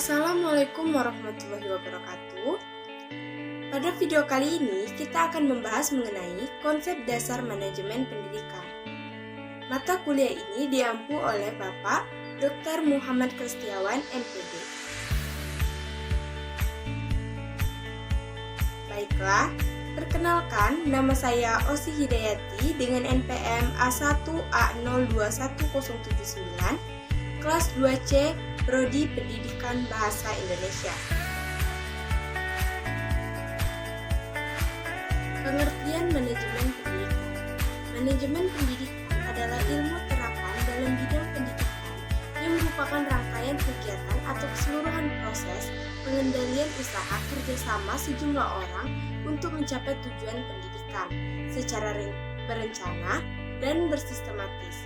Assalamualaikum warahmatullahi wabarakatuh. Pada video kali ini, kita akan membahas mengenai konsep dasar manajemen pendidikan. Mata kuliah ini diampu oleh Bapak Dr. Muhammad Kristiawan, MPD. Baiklah, perkenalkan, nama saya Osi Hidayati dengan NPM A1A021079, kelas 2C, Prodi Pendidikan Bahasa Indonesia. Pengertian manajemen pendidikan. Manajemen pendidikan adalah ilmu terapan dalam bidang pendidikan yang merupakan rangkaian kegiatan atau keseluruhan proses pengendalian usaha kerjasama sejumlah orang untuk mencapai tujuan pendidikan secara berencana dan bersistematis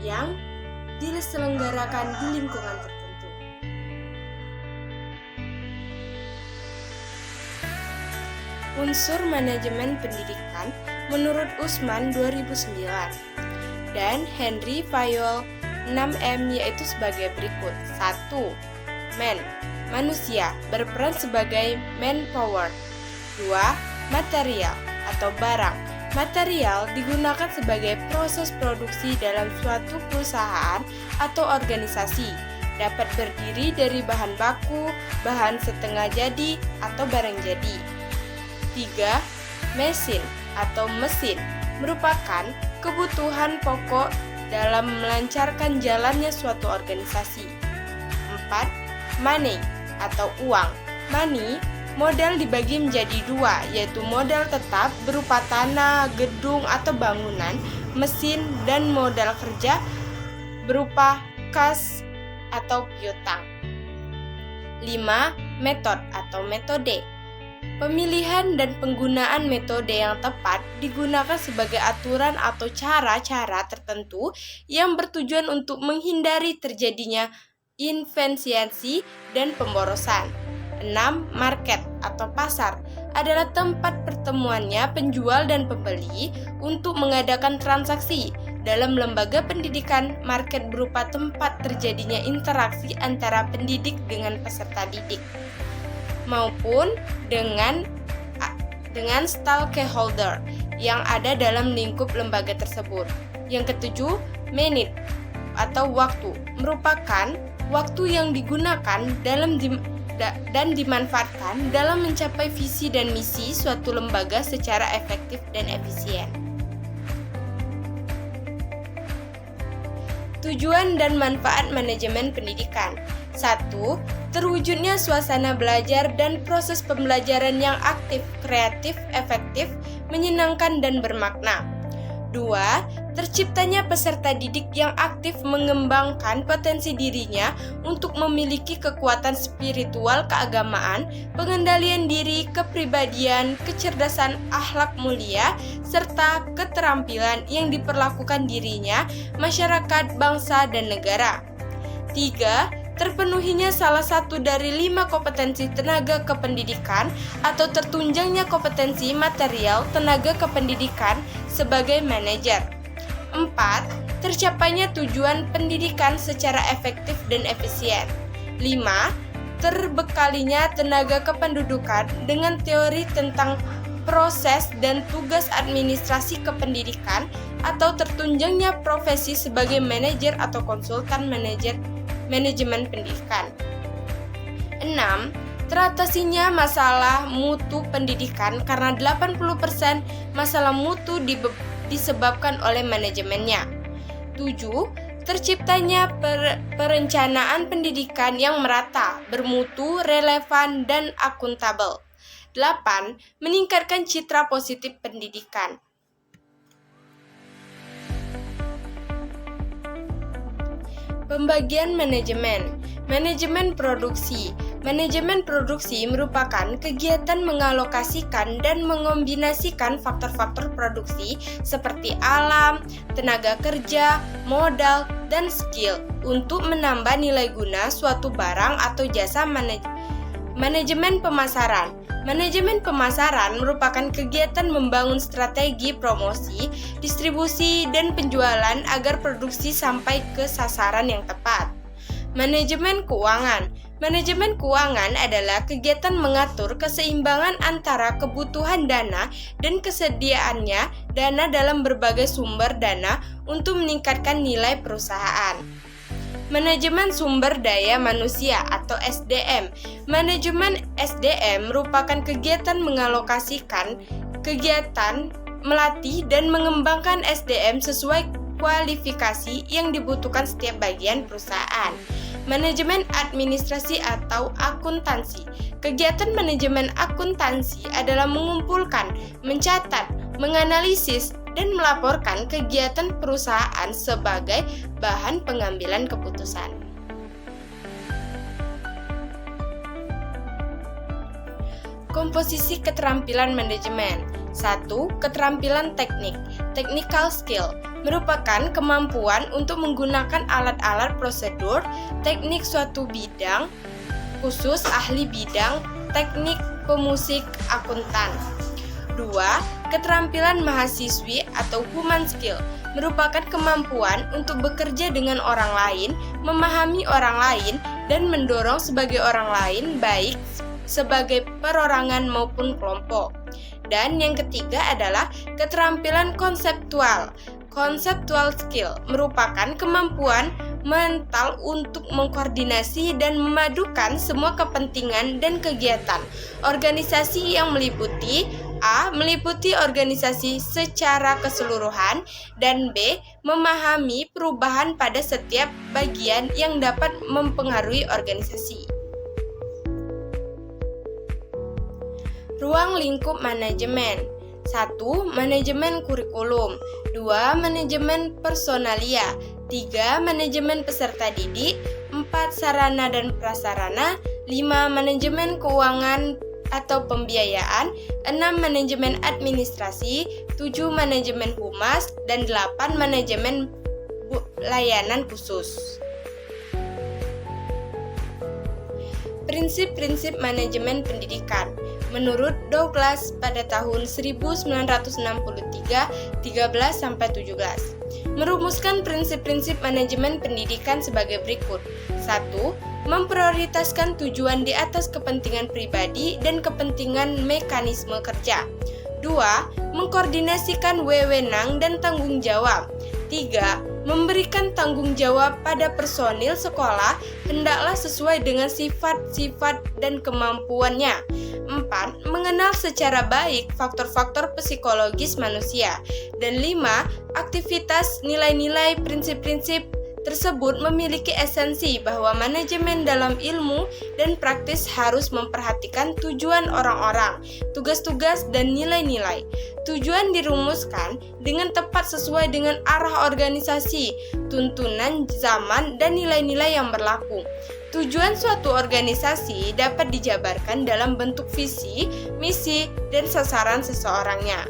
yang diselenggarakan di lingkungan tertentu. Unsur manajemen pendidikan menurut Usman 2009 dan Henry Fayol 6M yaitu sebagai berikut. 1. Manusia berperan sebagai manpower. 2. Material atau barang. Material digunakan sebagai proses produksi dalam suatu perusahaan atau organisasi. Dapat berdiri dari bahan baku, bahan setengah jadi, atau barang jadi. 3. Mesin atau mesin merupakan kebutuhan pokok dalam melancarkan jalannya suatu organisasi. 4. Money atau uang. Money modal dibagi menjadi dua, yaitu modal tetap berupa tanah, gedung, atau bangunan, mesin, dan modal kerja berupa kas atau piutang. 5. Metode atau metode. Pemilihan dan penggunaan metode yang tepat digunakan sebagai aturan atau cara-cara tertentu yang bertujuan untuk menghindari terjadinya inefisiensi dan pemborosan. 6. Market atau pasar adalah tempat pertemuannya penjual dan pembeli untuk mengadakan transaksi. Dalam lembaga pendidikan, market berupa tempat terjadinya interaksi antara pendidik dengan peserta didik maupun dengan stakeholder yang ada dalam lingkup lembaga tersebut. Yang ketujuh, minute atau waktu merupakan waktu yang digunakan dan dimanfaatkan dalam mencapai visi dan misi suatu lembaga secara efektif dan efisien. Tujuan dan manfaat manajemen pendidikan. 1. Terwujudnya suasana belajar dan proses pembelajaran yang aktif, kreatif, efektif, menyenangkan, dan bermakna. 2. Terciptanya peserta didik yang aktif mengembangkan potensi dirinya untuk memiliki kekuatan spiritual keagamaan, pengendalian diri, kepribadian, kecerdasan akhlak mulia, serta keterampilan yang diperlakukan dirinya, masyarakat, bangsa, dan negara. 3. Terpenuhinya salah satu dari 5 kompetensi tenaga kependidikan atau tertunjangnya kompetensi material tenaga kependidikan sebagai manajer. 4. Tercapainya tujuan pendidikan secara efektif dan efisien. 5. Terbekalinya tenaga kependudukan dengan teori tentang proses dan tugas administrasi kependidikan atau tertunjangnya profesi sebagai manajer atau konsultan manajemen pendidikan. 6. Teratasinya masalah mutu pendidikan karena 80% masalah mutu disebabkan oleh manajemennya. 7. Terciptanya perencanaan pendidikan yang merata, bermutu, relevan, dan akuntabel. 8. Meningkatkan citra positif pendidikan. Pembagian manajemen produksi. Manajemen produksi merupakan kegiatan mengalokasikan dan mengombinasikan faktor-faktor produksi seperti alam, tenaga kerja, modal, dan skill untuk menambah nilai guna suatu barang atau jasa. Manajemen pemasaran. Manajemen pemasaran merupakan kegiatan membangun strategi promosi, distribusi, dan penjualan agar produksi sampai ke sasaran yang tepat. Manajemen keuangan. Manajemen keuangan adalah kegiatan mengatur keseimbangan antara kebutuhan dana dan kesediaannya dana dalam berbagai sumber dana untuk meningkatkan nilai perusahaan. Manajemen sumber daya manusia atau SDM. Manajemen SDM merupakan kegiatan mengalokasikan kegiatan melatih dan mengembangkan SDM sesuai kualifikasi yang dibutuhkan setiap bagian perusahaan. Manajemen administrasi atau akuntansi. Kegiatan manajemen akuntansi adalah mengumpulkan, mencatat, menganalisis, dan melaporkan kegiatan perusahaan sebagai bahan pengambilan keputusan. Komposisi keterampilan manajemen. 1. Keterampilan teknik. Technical skill merupakan kemampuan untuk menggunakan alat-alat prosedur, teknik suatu bidang, khusus ahli bidang, teknik pemusik akuntan. 2. Keterampilan mahasiswi atau human skill merupakan kemampuan untuk bekerja dengan orang lain, memahami orang lain, dan mendorong sebagai orang lain baik sebagai perorangan maupun kelompok. Dan yang ketiga adalah keterampilan konseptual. Conceptual skill merupakan kemampuan mental untuk mengkoordinasi dan memadukan semua kepentingan dan kegiatan organisasi yang meliputi A. Meliputi organisasi secara keseluruhan, dan B. Memahami perubahan pada setiap bagian yang dapat mempengaruhi organisasi. Ruang lingkup manajemen. 1. Manajemen kurikulum. 2. Manajemen personalia. 3. Manajemen peserta didik. 4. Sarana dan prasarana. 5. Manajemen keuangan atau pembiayaan. 6. Manajemen administrasi. 7. Manajemen humas. Dan 8. Manajemen layanan khusus. Prinsip-prinsip manajemen pendidikan. Menurut Douglas pada tahun 1963, 13-17, merumuskan prinsip-prinsip manajemen pendidikan sebagai berikut. 1. Memprioritaskan tujuan di atas kepentingan pribadi dan kepentingan mekanisme kerja. 2. Mengkoordinasikan wewenang dan tanggung jawab. 3. Memberikan tanggung jawab pada personil sekolah hendaklah sesuai dengan sifat-sifat dan kemampuannya. 4. Mengenal secara baik faktor-faktor psikologis manusia. Dan 5. Aktivitas, nilai-nilai, prinsip-prinsip tersebut memiliki esensi bahwa manajemen dalam ilmu dan praktis harus memperhatikan tujuan orang-orang, tugas-tugas, dan nilai-nilai. Tujuan dirumuskan dengan tepat sesuai dengan arah organisasi, tuntunan zaman, dan nilai-nilai yang berlaku. Tujuan suatu organisasi dapat dijabarkan dalam bentuk visi, misi, dan sasaran seseorangnya.